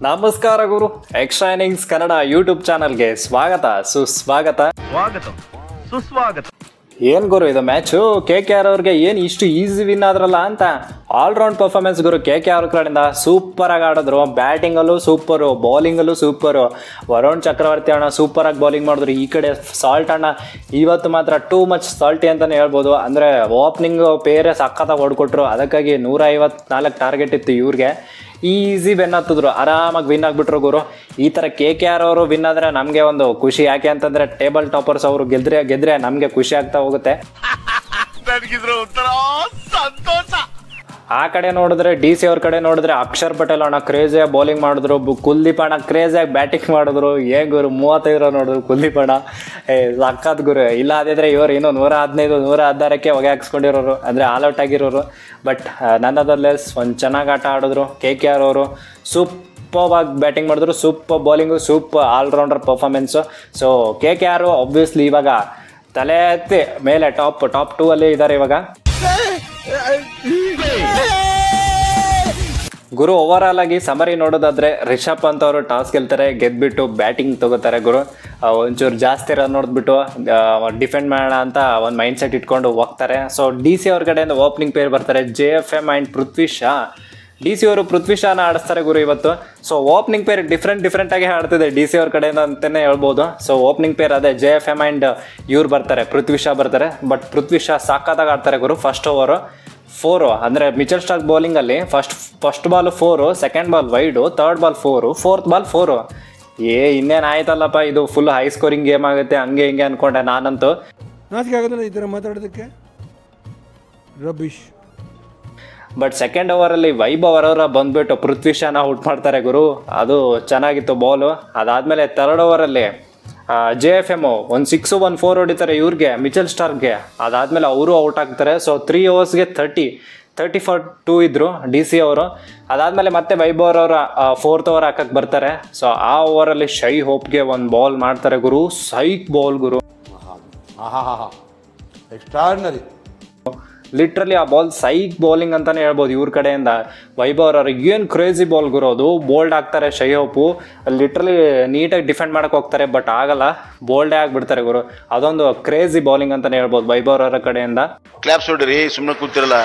ನಮಸ್ಕಾರ ಗುರು. Extra innings Kannada YouTube ಚಾನಲ್ಗೆ ಸ್ವಾಗತ ಸುಸ್ವಾಗತ. ಏನ್ ಗುರು ಇದು ಮ್ಯಾಚು? KKR ಅವ್ರಿಗೆ ಏನ್ ಇಷ್ಟು ಈಸಿ ವಿನ್ ಆದ್ರಲ್ಲ ಅಂತ. ಆಲ್ರೌಂಡ್ ಪರ್ಫಾರ್ಮೆನ್ಸ್ ಗುರು KKR ಕಡೆಯಿಂದ ಸೂಪರ್ ಆಗಿ ಆಡಿದ್ರು. ಬ್ಯಾಟಿಂಗಲ್ಲೂ ಸೂಪರು, ಬೌಲಿಂಗಲ್ಲೂ ಸೂಪರು. ವರುಣ್ ಚಕ್ರವರ್ತಿ ಅಣ್ಣ ಸೂಪರ್ ಆಗಿ ಬೌಲಿಂಗ್ ಮಾಡಿದ್ರು. ಈ ಕಡೆ ಸಾಲ್ಟ್ ಅಣ್ಣ ಇವತ್ತು ಮಾತ್ರ ಟೂ ಮಚ್ ಸಾಲ್ಟಿ ಅಂತಾನೆ ಹೇಳ್ಬೋದು. ಅಂದ್ರೆ ಓಪನಿಂಗ್ ಪೇರೆ ಸಖತ್ತಾಗಿ ಹೊಡ್ಕೊಟ್ರು. ಅದಕ್ಕಾಗಿ 154 ಟಾರ್ಗೆಟ್ ಇತ್ತು ಇವ್ರಿಗೆ. ಈಸಿ ವಿನ್ ಆಗ್ತಿದ್ರು, ಆರಾಮಾಗಿ ವಿನ್ ಆಗ್ಬಿಟ್ರು ಗುರು. ಈ ಥರ KKR ಅವರು ವಿನ್ ಆದರೆ ನಮಗೆ ಒಂದು ಖುಷಿ. ಯಾಕೆ ಅಂತಂದರೆ ಟೇಬಲ್ ಟಾಪರ್ಸ್ ಅವರು ಗೆದ್ರೆ ನಮಗೆ ಖುಷಿ ಆಗ್ತಾ ಹೋಗುತ್ತೆ. ಆ ಕಡೆ ನೋಡಿದ್ರೆ DC ಅವ್ರ ಕಡೆ ನೋಡಿದ್ರೆ ಅಕ್ಷರ್ ಪಟೇಲ್ ಅಣ್ಣ ಕ್ರೇಜಿಯಾಗಿ ಬೌಲಿಂಗ್ ಮಾಡಿದ್ರು. ಕುಲ್ದೀಪ್ ಅಣ್ಣ ಕ್ರೇಜಿಯಾಗಿ ಬ್ಯಾಟಿಂಗ್ ಮಾಡಿದ್ರು. ಏನ್ ಗುರು 35 ರನ್ ನೋಡಿದ್ರು ಕುಲ್ದೀಪ್ ಅಣ್ಣ. ಸಕ್ಕತ್ ಗುರು. ಇಲ್ಲ ಅದಿದ್ರೆ ಇವರು ಇನ್ನೂ 115 116ಕ್ಕೆ ಹೊಗೆ ಹಾಕ್ಸ್ಕೊಂಡಿರೋರು, ಅಂದರೆ ಆಲ್ಔಟ್ ಆಗಿರೋರು. ಬಟ್ ನನ್ನದರ್ಲೆಸ್ ಒಂದು ಚೆನ್ನಾಗಿ ಆಟ ಆಡಿದ್ರು KKR ಅವರು. ಸೂಪರ್ ಆಗಿ ಬ್ಯಾಟಿಂಗ್ ಮಾಡಿದ್ರು, super bowling, super allrounder performance. So KKR obviously ಇವಾಗ ತಲೆ ಎತ್ತಿ ಮೇಲೆ ಟಾಪ್ 2 ಅಲ್ಲಿ ಇದ್ದಾರೆ ಇವಾಗ ಗುರು. ಓವರ್ ಆಲ್ ಆಗಿ ಸಮರಿ ನೋಡೋದಾದ್ರೆ ರಿಷಬ್ ಪಂತ್ ಅವರು ಟಾಸ್ ಗೆಲ್ತಾರೆ, ಗೆದ್ಬಿಟ್ಟು ಬ್ಯಾಟಿಂಗ್ ತಗೋತಾರೆ ಗುರು. ಒಂಚೂರು ಜಾಸ್ತಿ ರನ್ ನೋಡ್ಬಿಟ್ಟು ಡಿಫೆಂಡ್ ಮಾಡೋಣ ಅಂತ ಒಂದು ಮೈಂಡ್ ಸೆಟ್ ಇಟ್ಕೊಂಡು ಹೋಗ್ತಾರೆ. ಸೊ DC ಅವ್ರ ಕಡೆಯಿಂದ ಓಪನಿಂಗ್ ಪೇರ್ ಬರ್ತಾರೆ JFM and Prithvi Shaw. DC ಅವರು ಪೃಥ್ವಿ ಶಾನ ಆಡಿಸ್ತಾರೆ ಗುರು ಇವತ್ತು. ಸೊ ಓಪನಿಂಗ್ ಪೇರ್ ಡಿಫ್ರೆಂಟ್ ಆಗಿ ಆಡ್ತಿದೆ DC ಅವ್ರ ಕಡೆಯಿಂದ ಅಂತಲೇ ಹೇಳ್ಬೋದು. ಸೊ ಓಪನಿಂಗ್ ಪೇರ್ ಅದೇ JFM ಆ್ಯಂಡ್ ಇವ್ರು ಬರ್ತಾರೆ, ಪೃಥ್ವಿ ಶಾ ಬರ್ತಾರೆ. ಬಟ್ ಪೃಥ್ವಿ ಶಾ ಸಾಕಾದಾಗ ಆಡ್ತಾರೆ ಗುರು. ಫಸ್ಟ್ ಓವರು 4, ಅಂದರೆ ಮಿಚೆಲ್ ಸ್ಟಾರ್ಕ್ ಬೌಲಿಂಗಲ್ಲಿ first ball 4, second ball wide, third ball 4, fourth ball 4. ಇನ್ನೇನು ಆಯ್ತಲ್ಲಪ್ಪ, ಇದು ಫುಲ್ ಹೈ ಸ್ಕೋರಿಂಗ್ ಗೇಮ್ ಆಗುತ್ತೆ ಹಂಗೆ ಹಿಂಗೆ ಅಂದ್ಕೊಂಡೆ ನಾನಂತೂ. ನಾಚಿಕೆ ಆಗೋದಿಲ್ಲ ಈ ಥರ ಮಾತಾಡೋದಕ್ಕೆ, ರಬೀಶ್. ಬಟ್ ಸೆಕೆಂಡ್ ಓವರಲ್ಲಿ ವೈಭವ್ ಅವರ ಬಂದ್ಬಿಟ್ಟು ಪೃಥ್ವಿ ಶಾನ ಔಟ್ ಮಾಡ್ತಾರೆ ಗುರು. ಅದು ಚೆನ್ನಾಗಿತ್ತು ಬಾಲು. ಅದಾದಮೇಲೆ ಥರ್ಡ್ ಓವರಲ್ಲಿ JFM ಒಂದು 6 1 4 ಹೊಡಿತಾರೆ ಇವ್ರಿಗೆ, ಮಿಚೆಲ್ ಸ್ಟಾರ್ಕ್ಗೆ. ಅದಾದಮೇಲೆ ಅವರು ಔಟ್ ಆಗ್ತಾರೆ. ಸೊ 3 ಓವರ್ಸ್ಗೆ 30 for 2 ಇದ್ರು DC ಅವರು. ಅದಾದಮೇಲೆ ಮತ್ತೆ ವೈಭವ್ ಅವರ 4th ಓವರ್ ಹಾಕಕ್ಕೆ ಬರ್ತಾರೆ. ಸೊ ಆ ಓವರಲ್ಲಿ ಶೈ ಹೋಪ್ಗೆ ಒಂದು ಬಾಲ್ ಮಾಡ್ತಾರೆ ಗುರು. ಸೈಕ್ ಬಾಲ್ ಗುರು, ಎಕ್ಸ್ಟ್ರಾರ್ಡಿನರಿ. ಲಿಟ್ರಲಿ ಆ ಬಾಲ್ ಸೈಕ್ ಬೌಲಿಂಗ್ ಅಂತಾನೆ ಹೇಳ್ಬೋದು ಇವ್ರ ಕಡೆಯಿಂದ. ವೈಭವ್ ಅವ್ರಿಗೆ ಏನು ಕ್ರೇಜಿ ಬಾಲ್ ಗುರು ಅದು. ಬೋಲ್ಡ್ ಆಗ್ತಾರೆ ಶೈ ಹೋಪು, ಲಿಟ್ರಲಿ ನೀಟಾಗಿ ಡಿಫೆಂಡ್ ಮಾಡಕ್ಕೆ ಹೋಗ್ತಾರೆ, ಬಟ್ ಆಗಲ್ಲ, ಬೋಲ್ಡೇ ಆಗಿಬಿಡ್ತಾರೆ ಗುರು. ಅದೊಂದು ಕ್ರೇಜಿ ಬೌಲಿಂಗ್ ಅಂತಾನೆ ಹೇಳ್ಬೋದು ವೈಭವ್ ಅವರ ಕಡೆಯಿಂದ. ಕ್ಲಾಪ್ಸ್ ಹೊಡ್ರಿ, ಸುಮ್ಮನೆ ಕೂತಿರಲ್ಲ.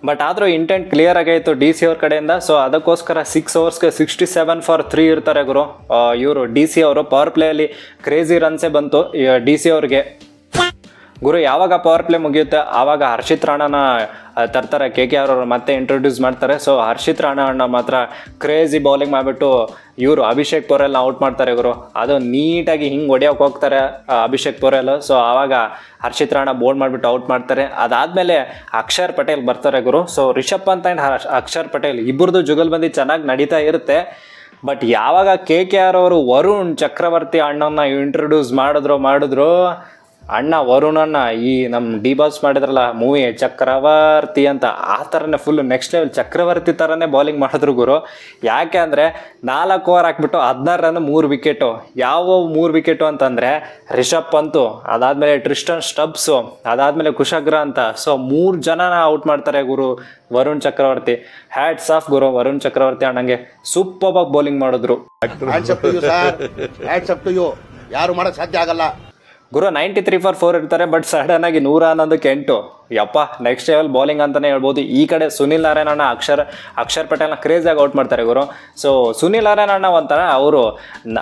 ಬಟ್ ಆದರೂ ಇಂಟೆಂಟ್ ಕ್ಲಿಯರ್ ಆಗೈತು DC ಅವ್ರ ಕಡೆಯಿಂದ. ಸೊ ಅದಕ್ಕೋಸ್ಕರ 6 ಓವರ್ಸ್ಗೆ 67 for 3 ಇರ್ತಾರೆ ಗುರು ಇವರು DC ಅವರು. ಪವರ್ ಪ್ಲೇಯಲ್ಲಿ ಕ್ರೇಜಿ ರನ್ಸೇ ಬಂತು DC ಅವ್ರಿಗೆ ಗುರು. ಯಾವಾಗ ಪವರ್ ಪ್ಲೇ ಮುಗಿಯುತ್ತೆ ಆವಾಗ ಹರ್ಷಿತ್ ರಾಣಾನ ತರ್ತಾರೆ KKR ಅವರು, ಮತ್ತೆ ಇಂಟ್ರೊಡ್ಯೂಸ್ ಮಾಡ್ತಾರೆ. ಸೊ ಹರ್ಷಿತ್ ರಾಣಾ ಅಣ್ಣ ಮಾತ್ರ ಕ್ರೇಜಿ ಬೌಲಿಂಗ್ ಮಾಡಿಬಿಟ್ಟು ಇವರು ಅಭಿಷೇಕ್ ಪೊರೆಲ್ನ ಔಟ್ ಮಾಡ್ತಾರೆ ಗುರು. ಅದು ನೀಟಾಗಿ ಹಿಂಗೆ ಹೊಡೆಯೋಕೆ ಹೋಗ್ತಾರೆ ಅಭಿಷೇಕ್ ಪೊರೆಲ್. ಸೊ ಆವಾಗ ಹರ್ಷಿತ್ ರಾಣಾ ಬೋಲ್ಡ್ ಮಾಡಿಬಿಟ್ಟು ಔಟ್ ಮಾಡ್ತಾರೆ. ಅದಾದಮೇಲೆ ಅಕ್ಷರ್ ಪಟೇಲ್ ಬರ್ತಾರೆ ಗುರು. ಸೊ ರಿಷಬ್ ಪಂತ್ ಆ್ಯಂಡ್ ಅಕ್ಷರ್ ಪಟೇಲ್ ಇಬ್ಬರದು ಜುಗಲ್ಬಂದಿ ಚೆನ್ನಾಗಿ ನಡೀತಾ ಇರುತ್ತೆ. ಬಟ್ ಯಾವಾಗ KKR ಅವರು ವರುಣ್ ಚಕ್ರವರ್ತಿ ಅಣ್ಣನ ಇಂಟ್ರೊಡ್ಯೂಸ್ ಮಾಡಿದ್ರು ಅಣ್ಣ ವರುಣನ್ನ ಈ ನಮ್ಮ ಡಿ-ಬಾಸ್ ಮಾಡಿದ್ರಲ್ಲ ಮೂವಿ ಚಕ್ರವರ್ತಿ ಅಂತ, ಆ ಥರನೇ ಫುಲ್ ನೆಕ್ಸ್ಟ್ ಲೆವೆಲ್ ಚಕ್ರವರ್ತಿ ಥರನೇ ಬೌಲಿಂಗ್ ಮಾಡಿದ್ರು ಗುರು. ಯಾಕೆ ಅಂದರೆ 4 ಓವರ್ ಹಾಕ್ಬಿಟ್ಟು 16 ರನ್ 3 ವಿಕೆಟು. ಯಾವ 3 ವಿಕೆಟು ಅಂತಂದರೆ ರಿಷಬ್ ಪಂತು, ಅದಾದಮೇಲೆ ಟ್ರಿಸ್ಟನ್ ಸ್ಟಬ್ಸು, ಅದಾದಮೇಲೆ ಕುಶಾಗ್ರ ಅಂತ. ಸೊ 3 ಜನನ ಔಟ್ ಮಾಡ್ತಾರೆ ಗುರು ವರುಣ್ ಚಕ್ರವರ್ತಿ. ಹ್ಯಾಟ್ಸ್ ಆಫ್ ಗುರು ವರುಣ್ ಚಕ್ರವರ್ತಿ ಅಣ್ಣಂಗೆ. ಸೂಪರ್ ಆಗಿ ಬೌಲಿಂಗ್ ಮಾಡಿದ್ರು ಯಾರು ಮಾಡಕ್ ಸಾಧ್ಯ ಆಗಲ್ಲ ಗುರು. 93 for 4 ಇರ್ತಾರೆ. ಬಟ್ ಸಡನ್ ಆಗಿ 111 ಯಪ್ಪ ನೆಕ್ಸ್ಟ್ ಲೆವೆಲ್ ಬೌಲಿಂಗ್ ಅಂತಲೇ ಹೇಳ್ಬೋದು. ಈ ಕಡೆ ಸುನಿಲ್ ನಾರಾಯಣ್ ಅಣ್ಣ ಅಕ್ಷರ್ ಪಟೇಲ್ನ ಕ್ರೇಜಿಯಾಗಿ ಔಟ್ ಮಾಡ್ತಾರೆ ಗುರು. ಸೊ ಸುನಿಲ್ ನಾರಾಯಣ್ ಅಣ್ಣ ಒಂಥರ ಅವರು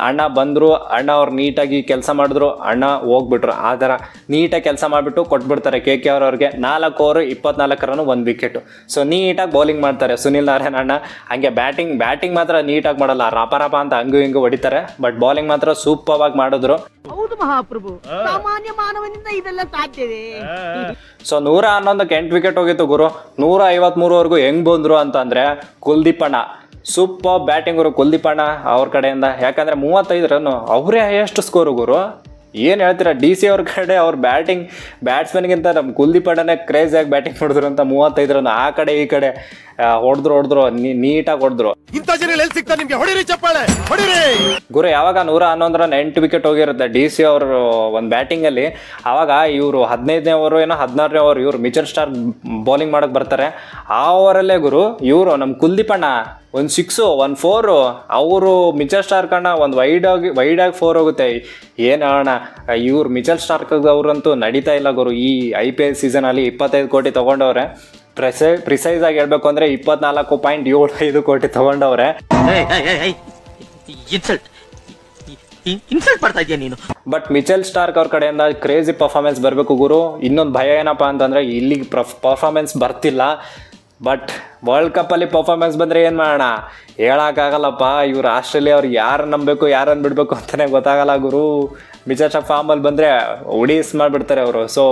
ಅಣ್ಣ ಬಂದರು, ಅಣ್ಣ ಅವ್ರು ನೀಟಾಗಿ ಕೆಲಸ ಮಾಡಿದ್ರು, ಅಣ್ಣ ಹೋಗ್ಬಿಟ್ರು. ಆ ಥರ ನೀಟಾಗಿ ಕೆಲಸ ಮಾಡಿಬಿಟ್ಟು ಕೊಟ್ಬಿಡ್ತಾರೆ KKR ಅವ್ರಿಗೆ. 4 ಓವರ್ 24 ರನ್ 1 ವಿಕೆಟು. ಸೊ ನೀಟಾಗಿ ಬೌಲಿಂಗ್ ಮಾಡ್ತಾರೆ ಸುನಿಲ್ ನಾರಾಯಣ್ ಅಣ್ಣ. ಹಂಗೆ ಬ್ಯಾಟಿಂಗ್ ಮಾತ್ರ ನೀಟಾಗಿ ಮಾಡಲ್ಲ, ರಾಪ ಅಂತ ಹಂಗು ಹಿಂಗು ಹೊಡಿತಾರೆ. ಬಟ್ ಬೌಲಿಂಗ್ ಮಾತ್ರ ಸೂಪರ್ ಆಗಿ ಮಾಡಿದ್ರು. ಹೌದು ಮಹಾಪ್ರಭು, ಸಾಮಾನ್ಯ ಮಾನವನಿಂದ ಇದೆಲ್ಲ ಸಾಧ್ಯವೇ? ಸೊ 111ಕ್ಕೆ 8 ವಿಕೆಟ್ ಹೋಗಿತ್ತು ಗುರು. 153ವರೆಗೂ ಹೆಂಗ್ ಬಂದ್ರು ಅಂತಂದ್ರೆ ಕುಲ್ದೀಪ್ ಅಣ್ಣ ಸೂಪರ್ ಬ್ಯಾಟಿಂಗ್ ಗುರು. ಕುಲ್ದೀಪ್ ಅಣ್ಣ ಅವ್ರ ಕಡೆಯಿಂದ ಯಾಕಂದ್ರೆ 35 ರನ್ ಅವರೇ ಹೈಯೆಸ್ಟ್ ಸ್ಕೋರು ಗುರು. ಏನು ಹೇಳ್ತೀರಾ DC ಅವ್ರ ಕಡೆ ಅವ್ರ ಬ್ಯಾಟ್ಸ್ಮನ್ಗಿಂತ ನಮ್ಮ ಕುಲ್ದೀಪ್ ಅಣ್ಣನೇ ಕ್ರೇಜಿಯಾಗಿ ಬ್ಯಾಟಿಂಗ್ ಮಾಡಿದ್ರು ಅಂತ 35 ರನ್. ಆ ಕಡೆ ಈ ಕಡೆ ಹೊಡೆದ್ರು ನೀಟಾಗಿ ಹೊಡೆದ್ರು. ಗುರು ಯಾವಾಗ 111 8 ವಿಕೆಟ್ ಹೋಗಿರುತ್ತೆ DC ಅವರು ಒಂದು ಬ್ಯಾಟಿಂಗ್ ಅಲ್ಲಿ, ಆವಾಗ ಇವರು 15ನೇ ಓವರ್ ಏನೋ 16ನೇ ಓವರ್ ಇವ್ರು ಮಿಚೆಲ್ ಸ್ಟಾರ್ಕ್ ಬೌಲಿಂಗ್ ಮಾಡಕ್ ಬರ್ತಾರೆ. ಆ ಓವರಲ್ಲೇ ಗುರು ಇವರು ನಮ್ಮ ಕುಲ್ದೀಪ್ ಅಣ್ಣ ಒಂದು 6 1 4, ಅವರು ಮಿಚೆಲ್ ಸ್ಟಾರ್ಕ್ ಅಣ್ಣ ಒಂದು ವೈಡಾಗಿ 4 ಹೋಗುತ್ತೆ. ಏನು ಅಣ್ಣ ಇವ್ರು ಮಿಚೆಲ್ ಸ್ಟಾರ್ಕ್ ಅವ್ರಂತೂ ನಡೀತಾ ಇಲ್ಲ ಗುರು. ಈ IPL ಸೀಸನಲ್ಲಿ 25 ಕೋಟಿ ತೊಗೊಂಡವ್ರೆ. ಪ್ರಿಸೈಸ್ ಆಗಿ ಹೇಳ್ಬೇಕು ಅಂದರೆ 24.75 ಕೋಟಿ ತೊಗೊಂಡವ್ರೆ. ಬಟ್ ಮಿಚೆಲ್ ಸ್ಟಾರ್ಕ್ ಅವ್ರ ಕಡೆಯಿಂದ ಕ್ರೇಜಿ ಪರ್ಫಾರ್ಮೆನ್ಸ್ ಬರಬೇಕು ಗುರು. ಇನ್ನೊಂದು ಭಯ ಏನಪ್ಪ ಅಂತಂದರೆ ಇಲ್ಲಿಗೆ ಪರ್ಫಾರ್ಮೆನ್ಸ್ ಬರ್ತಿಲ್ಲ, ಬಟ್ ವರ್ಲ್ಡ್ ಕಪ್ಪಲ್ಲಿ ಪರ್ಫಾರ್ಮೆನ್ಸ್ ಬಂದರೆ ಏನು ಮಾಡೋಣ ಹೇಳೋಕ್ಕಾಗಲ್ಲಪ್ಪ. ಇವ್ರು ಆಸ್ಟ್ರೇಲಿಯಾ ಅವ್ರು ಯಾರು ನಂಬಬೇಕು ಯಾರನ್ನು ಬಿಡಬೇಕು ಅಂತಲೇ ಗೊತ್ತಾಗಲ್ಲ ಗುರು. ಮಿಚೆಲ್ ಸ್ಟಾರ್ಕ್ ಫಾರ್ಮಲ್ಲಿ ಬಂದರೆ ಉಡೀಸ್ ಮಾಡಿಬಿಡ್ತಾರೆ ಅವರು. ಸೊ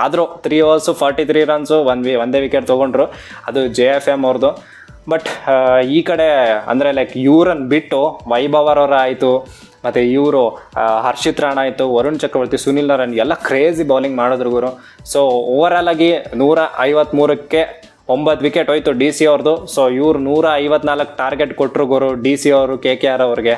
ಆದರೂ 3 overs 43 runs ಒಂದೇ ವಿಕೆಟ್ ತೊಗೊಂಡ್ರು, ಅದು JFM ಅವ್ರದ್ದು. ಬಟ್ ಈ ಕಡೆ ಅಂದರೆ ಲೈಕ್ ಇವ್ರನ್ನ ಬಿಟ್ಟು ವೈಭವ್ ಅವರ ಆಯಿತು, ಮತ್ತು ಇವರು ಹರ್ಷಿತ್ ರಾಣಾ ಆಯಿತು, ವರುಣ್ ಚಕ್ರವರ್ತಿ, ಸುನಿಲ್ ನಾರಾಯಣ್ ಎಲ್ಲ ಕ್ರೇಜಿ ಬೌಲಿಂಗ್ ಮಾಡಿದ್ರು ಗುರು. ಸೊ ಓವರಾಲ್ ಆಗಿ 153ಕ್ಕೆ 9 ವಿಕೆಟ್ ಹೋಯ್ತು DC ಅವ್ರದ್ದು. ಸೊ ಇವ್ರು 154 ಟಾರ್ಗೆಟ್ ಕೊಟ್ಟರು ಗುರು DC ಅವರು KKR ಅವ್ರಿಗೆ.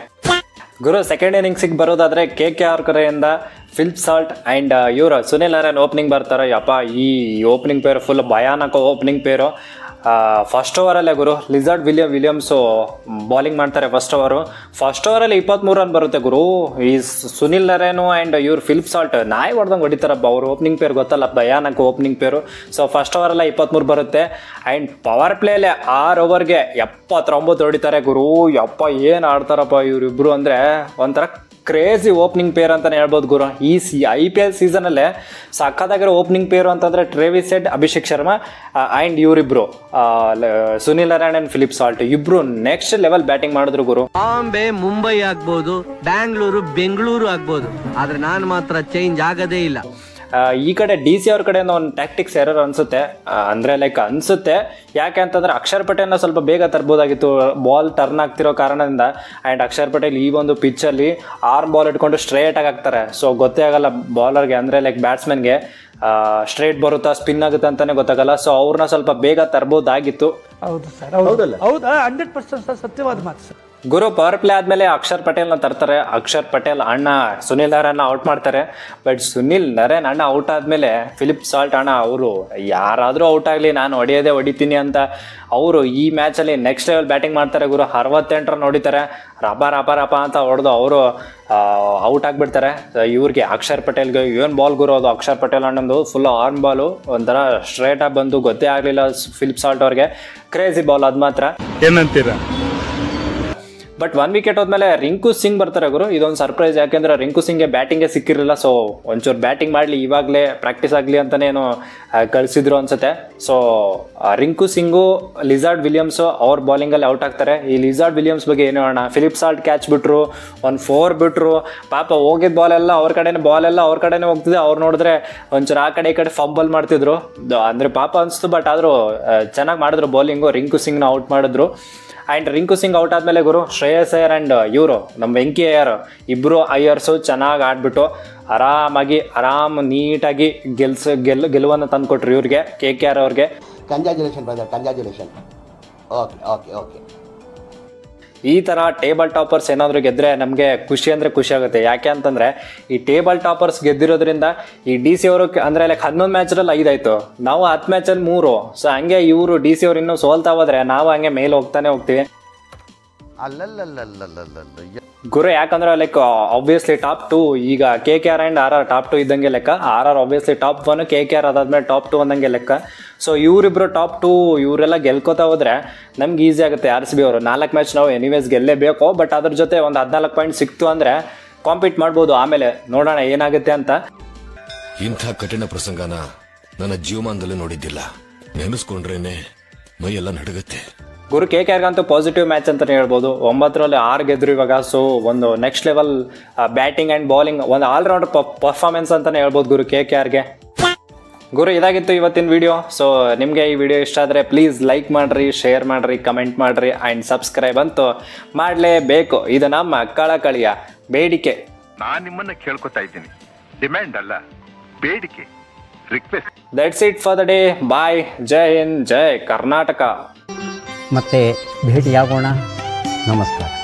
ಗುರು ಸೆಕೆಂಡ್ ಇನ್ನಿಂಗ್ಸಿಗೆ ಬರೋದಾದರೆ KKR ಕಡೆಯಿಂದ ಫಿಲಿಪ್ ಸಾಲ್ಟ್ ಆ್ಯಂಡ್ ಇವರು ಸುನಿಲ್ ನಾರಾಯಣ್ ಓಪನಿಂಗ್ ಬರ್ತಾರೆ. ಯಪ್ಪ ಈ ಓಪನಿಂಗ್ ಪೇರು ಫುಲ್ ಭಯಾನಕ ಓಪನಿಂಗ್ ಪೇರು. ಫಸ್ಟ್ ಓವರಲ್ಲೇ ಗುರು ಲಿಜಾರ್ಡ್ ವಿಲಿಯಮ್ಸು ಬೌಲಿಂಗ್ ಮಾಡ್ತಾರೆ. ಫಸ್ಟ್ ಓವರಲ್ಲಿ 23 ರನ್ ಬರುತ್ತೆ ಗುರು. ಈ ಸುನಿಲ್ ನರೇನು ಆ್ಯಂಡ್ ಇವ್ರು ಫಿಲಿಪ್ ಸಾಲ್ಟ್ ನಾಯಿ ಹೊಡೆದಂಗೆ ಹೊಡಿತಾರಪ್ಪ. ಅವ್ರು ಓಪನಿಂಗ್ ಪೇರ್ ಗೊತ್ತಲ್ಲ, ಭಯಾನಕ ಓಪನಿಂಗ್ ಪೇರು. ಸೊ ಫಸ್ಟ್ ಓವರಲ್ಲೇ 23 ಬರುತ್ತೆ. ಆ್ಯಂಡ್ ಪವರ್ ಪ್ಲೇಲೆ 6 ಓವರ್ಗೆ 79 ಹೊಡಿತಾರೆ ಗುರು. ಯಪ್ಪ ಏನು ಆಡ್ತಾರಪ್ಪ ಇವರಿಬ್ಬರು ಅಂದರೆ ಒಂಥರ ಕ್ರೇಜಿ ಓಪನಿಂಗ್ ಪೇರ್ ಅಂತಲೇ ಹೇಳ್ಬೋದು ಗುರು. ಈ IPL ಸೀಸನಲ್ಲೇ ಸಕ್ಕತ್ತಾಗಿರೋ ಓಪನಿಂಗ್ ಪೇರು ಅಂತಂದರೆ Travis Head, Abhishek Sharma and ಇವರಿಬ್ಬರು Sunil Narayan and Philip Salt ಇಬ್ಬರು ನೆಕ್ಸ್ಟ್ ಲೆವೆಲ್ ಬ್ಯಾಟಿಂಗ್ ಮಾಡಿದ್ರು ಗುರು. ಬಾಂಬೆ ಮುಂಬೈ ಆಗ್ಬೋದು, ಬ್ಯಾಂಗ್ಳೂರು ಬೆಂಗಳೂರು ಆಗ್ಬೋದು, ಆದರೆ ನಾನು ಮಾತ್ರ ಚೇಂಜ್ ಆಗೋದೇ ಇಲ್ಲ. ಈ ಕಡೆ DC ಅವ್ರ ಕಡೆಯಿಂದ ಒಂದು ಟ್ಯಾಕ್ಟಿಕ್ಸ್ ಎರರ್ ಅನಿಸುತ್ತೆ. ಅಂದರೆ ಲೈಕ್ ಅನಿಸುತ್ತೆ, ಯಾಕೆ ಅಂತಂದರೆ ಅಕ್ಷರ್ ಪಟೇಲ್ನ ಸ್ವಲ್ಪ ಬೇಗ ತರ್ಬೋದಾಗಿತ್ತು ಬಾಲ್ ಟರ್ನ್ ಆಗ್ತಿರೋ ಕಾರಣದಿಂದ. ಆ್ಯಂಡ್ ಅಕ್ಷರ್ ಪಟೇಲ್ ಈ ಒಂದು ಪಿಚ್ಚಲ್ಲಿ ಆರ್ಮ್ ಬಾಲ್ ಇಟ್ಕೊಂಡು ಸ್ಟ್ರೇಟಾಗಿ ಹಾಕ್ತಾರೆ. ಸೊ ಗೊತ್ತೇ ಆಗಲ್ಲ ಬಾಲರ್ಗೆ, ಅಂದರೆ ಲೈಕ್ ಬ್ಯಾಟ್ಸ್ಮನ್ಗೆ ಸ್ಟ್ರೇಟ್ ಬರುತ್ತಾ ಸ್ಪಿನ್ ಆಗುತ್ತೆ ಅಂತಲೇ ಗೊತ್ತಾಗಲ್ಲ. ಸೊ ಅವ್ರನ್ನ ಸ್ವಲ್ಪ ಬೇಗ ತರ್ಬೋದಾಗಿತ್ತು. ಹೌದು ಸರ್, ಹೌದಲ್ಲ? ಹೌದಾ, 100% ಸರ್, ಸತ್ಯವಾದ ಮಾತು ಸರ್. ಗುರು ಪವರ್ ಪ್ಲೇ ಆದಮೇಲೆ ಅಕ್ಷರ್ ಪಟೇಲ್ನ ತರ್ತಾರೆ. ಅಕ್ಷರ್ ಪಟೇಲ್ ಅಣ್ಣ ಸುನಿಲ್ ನಾರಾಯಣ್ನ ಔಟ್ ಮಾಡ್ತಾರೆ. ಬಟ್ ಸುನಿಲ್ ನಾರಾಯಣ್ ಅಣ್ಣ ಔಟ್ ಆದಮೇಲೆ ಫಿಲಿಪ್ ಸಾಲ್ಟ್ ಅಣ್ಣ ಅವರು ಯಾರಾದರೂ ಔಟ್ ಆಗಲಿ ನಾನು ಹೊಡಿತೀನಿ ಅಂತ ಅವರು ಈ ಮ್ಯಾಚಲ್ಲಿ ನೆಕ್ಸ್ಟ್ ಲೆವೆಲ್ ಬ್ಯಾಟಿಂಗ್ ಮಾಡ್ತಾರೆ ಗುರು. 68 ರನ್ ಹೊಡಿತಾರೆ, ರಪ ಅಂತ ಹೊಡೆದು ಅವರು ಔಟ್ ಆಗಿಬಿಡ್ತಾರೆ. ಇವ್ರಿಗೆ ಅಕ್ಷರ್ ಪಟೇಲ್ಗೆ ಏನು ಬಾಲ್ ಗುರು ಅದು ಅಕ್ಷರ್ ಪಟೇಲ್ ಅಣ್ಣಂದು ಫುಲ್ ಆರ್ಮ್ ಬಾಲು ಒಂಥರ ಸ್ಟ್ರೇಟಾಗಿ ಬಂದು ಗೊತ್ತೇ ಆಗಲಿಲ್ಲ ಫಿಲಿಪ್ ಸಾಲ್ಟ್ ಅವ್ರಿಗೆ. ಕ್ರೇಜಿ ಬಾಲ್ ಅದು ಮಾತ್ರ ಏನಂತೀರಾ? ಬಟ್ 1 ವಿಕೆಟ್ ಹೋದ್ಮೇಲೆ ರಿಂಕು ಸಿಂಗ್ ಬರ್ತಾರೆ ಗುರು. ಇದೊಂದು ಸರ್ಪ್ರೈಸ್, ಯಾಕೆಂದ್ರೆ ರಿಂಕು ಸಿಂಗ್ಗೆ ಬ್ಯಾಟಿಂಗೇ ಸಿಕ್ಕಿರಲಿಲ್ಲ. ಸೊ ಒಂಚೂರು ಬ್ಯಾಟಿಂಗ್ ಮಾಡಲಿ, ಇವಾಗಲೇ ಪ್ರಾಕ್ಟೀಸ್ ಆಗಲಿ ಅಂತಲೇ ಕಳಿಸಿದ್ರು ಅನ್ಸುತ್ತೆ. ಸೊ ರಿಂಕು ಸಿಂಗು ಲಿಜಾರ್ಡ್ ವಿಲಿಯಮ್ಸು ಅವ್ರ ಬಾಲಿಂಗಲ್ಲಿ ಔಟ್ ಆಗ್ತಾರೆ. ಈ ಲಿಜಾರ್ಡ್ ವಿಲಿಯಮ್ಸ್ ಬಗ್ಗೆ ಏನು ಹೇಳೋಣ, ಫಿಲಿಪ್ ಸಾಲ್ಟ್ ಕ್ಯಾಚ್ ಬಿಟ್ರು, 1 4 ಬಿಟ್ರು. ಪಾಪ ಹೋಗಿದ್ದ ಬಾಲೆಲ್ಲ ಅವ್ರ ಕಡೆನೇ ಹೋಗ್ತಿದೆ. ಅವ್ರು ನೋಡಿದ್ರೆ ಒಂಚೂರು ಆ ಕಡೆ ಈ ಕಡೆ ಫಂಬಲ್ ಮಾಡ್ತಿದ್ರು. ಅಂದರೆ ಪಾಪ ಅನಿಸ್ತು, ಬಟ್ ಆದರೂ ಚೆನ್ನಾಗಿ ಮಾಡಿದ್ರು ಬೌಲಿಂಗು. ರಿಂಕು ಸಿಂಗ್ನ ಔಟ್ ಮಾಡಿದ್ರು. ಆ್ಯಂಡ್ ರಿಂಕು ಸಿಂಗ್ ಔಟ್ ಆದಮೇಲೆ ಗುರು ಶ್ರೇಯಸ್ ಅಯ್ಯರ್ ಆ್ಯಂಡ್ ಇವರು ನಮ್ಮ ವೆಂಕಿ ಅಯ್ಯರ್ ಇಬ್ಬರು ಅಯ್ಯರ್ಸು ಚೆನ್ನಾಗಿ ಆಡ್ಬಿಟ್ಟು ನೀಟಾಗಿ ಗೆಲುವನ್ನು ತಂದುಕೊಟ್ರು ಇವ್ರಿಗೆ, KKR ಅವ್ರಿಗೆ. Congratulation brother, congratulation. ಓಕೆ. ಈ ಥರ ಟೇಬಲ್ ಟಾಪರ್ಸ್ ಏನಾದರೂ ಗೆದ್ದರೆ ನಮಗೆ ಖುಷಿ ಅಂದರೆ ಖುಷಿ ಆಗುತ್ತೆ. ಯಾಕೆ ಅಂತಂದರೆ ಈ ಟೇಬಲ್ ಟಾಪರ್ಸ್ ಗೆದ್ದಿರೋದ್ರಿಂದ ಈ DC ಅವರು ಅಂದರೆ ಲೈಕ್ 11 ಮ್ಯಾಚಲ್ಲಿ 5 ಆಯಿತು, ನಾವು 10 ಮ್ಯಾಚಲ್ಲಿ 3. ಸೊ ಹಂಗೆ ಇವರು DC ಅವ್ರು ಇನ್ನೂ ಸೋಲ್ತಾ ಹೋದರೆ ನಾವು ಹಂಗೆ ಮೇಲೆ ಹೋಗ್ತೀವಿ ಗುರು. ಯಾಕಂದ್ರೆ ಲೈಕ್ ಆಬ್ವಿಯಸ್ಲಿ ಟಾಪ್ 2 ಈಗ KKR ಆ್ಯಂಡ್ RR ಟಾಪ್ 2 ಇದ್ದಂಗೆ ಲೆಕ್ಕ. RR ಆಬ್ವಿಯಸ್ಲಿ ಟಾಪ್ 1, KKR ಅದಾದ್ಮೇಲೆ ಟಾಪ್ 2 ಅಂದಂಗೆ ಲೆಕ್ಕ. ಸೊ ಇವರಿಬ್ಬರು ಟಾಪ್ 2 ಇವರೆಲ್ಲ ಗೆಲ್ಕೋತಾ ಹೋದರೆ ನಮ್ಗೆ ಈಸಿ ಆಗುತ್ತೆ. RCB ಅವರು 4 ಮ್ಯಾಚ್ ನಾವು ಎನಿವೇಸ್ ಗೆಲ್ಲೇಬೇಕು. ಬಟ್ ಅದ್ರ ಜೊತೆ ಒಂದು 14 ಪಾಯಿಂಟ್ ಸಿಕ್ತು ಅಂದರೆ ಕಾಂಪೀಟ್ ಮಾಡ್ಬೋದು. ಆಮೇಲೆ ನೋಡೋಣ ಏನಾಗುತ್ತೆ ಅಂತ. ಇಂಥ ಕಠಿಣ ಪ್ರಸಂಗನ ನನ್ನ ಜೀವಮಾನದಲ್ಲೂ ನೋಡಿದ್ದಿಲ್ಲ. ನೆನೆಸ್ಕೊಂಡ್ರೇನೆ ಮೈಯೆಲ್ಲ ನಡುಗುತ್ತೆ ಗುರು. KKRಗಂತೂ ಪಾಸಿಟಿವ್ ಮ್ಯಾಚ್ ಅಂತಲೇ ಹೇಳ್ಬೋದು. 9ರಲ್ಲಿ 6 ಗೆದ್ರು ಇವಾಗ. ಸೊ ಒಂದು next level batting and bowling, ಒಂದು ಆಲ್ರೌಂಡರ್ ಪರ್ಫಾರ್ಮೆನ್ಸ್ ಅಂತಲೇ ಹೇಳ್ಬೋದು ಗುರು KKRಗೆ. ಗುರು ಇದಾಗಿತ್ತು ಇವತ್ತಿನ ವಿಡಿಯೋ. ಸೊ ನಿಮಗೆ ಈ ವಿಡಿಯೋ ಇಷ್ಟ ಆದರೆ ಪ್ಲೀಸ್ ಲೈಕ್ ಮಾಡಿರಿ, ಶೇರ್ ಮಾಡಿರಿ, ಕಮೆಂಟ್ ಮಾಡಿರಿ ಆ್ಯಂಡ್ ಸಬ್ಸ್ಕ್ರೈಬ್ ಅಂತೂ ಮಾಡಲೇಬೇಕು. ಇದು ನಮ್ಮ ಕಳಕಳಿಯ ಬೇಡಿಕೆ. ನಾನು ನಿಮ್ಮನ್ನ ಕೇಳ್ಕೊತಾ ಇದ್ದೀನಿ, ಡಿಮ್ಯಾಂಡ್ ಅಲ್ಲ, ಬೇಡಿಕೆ. That's it for the day. Bye. Jai Hind, Jai Karnataka. ಮತ್ತೆ ಭೇಟಿಯಾಗೋಣ. ನಮಸ್ಕಾರ.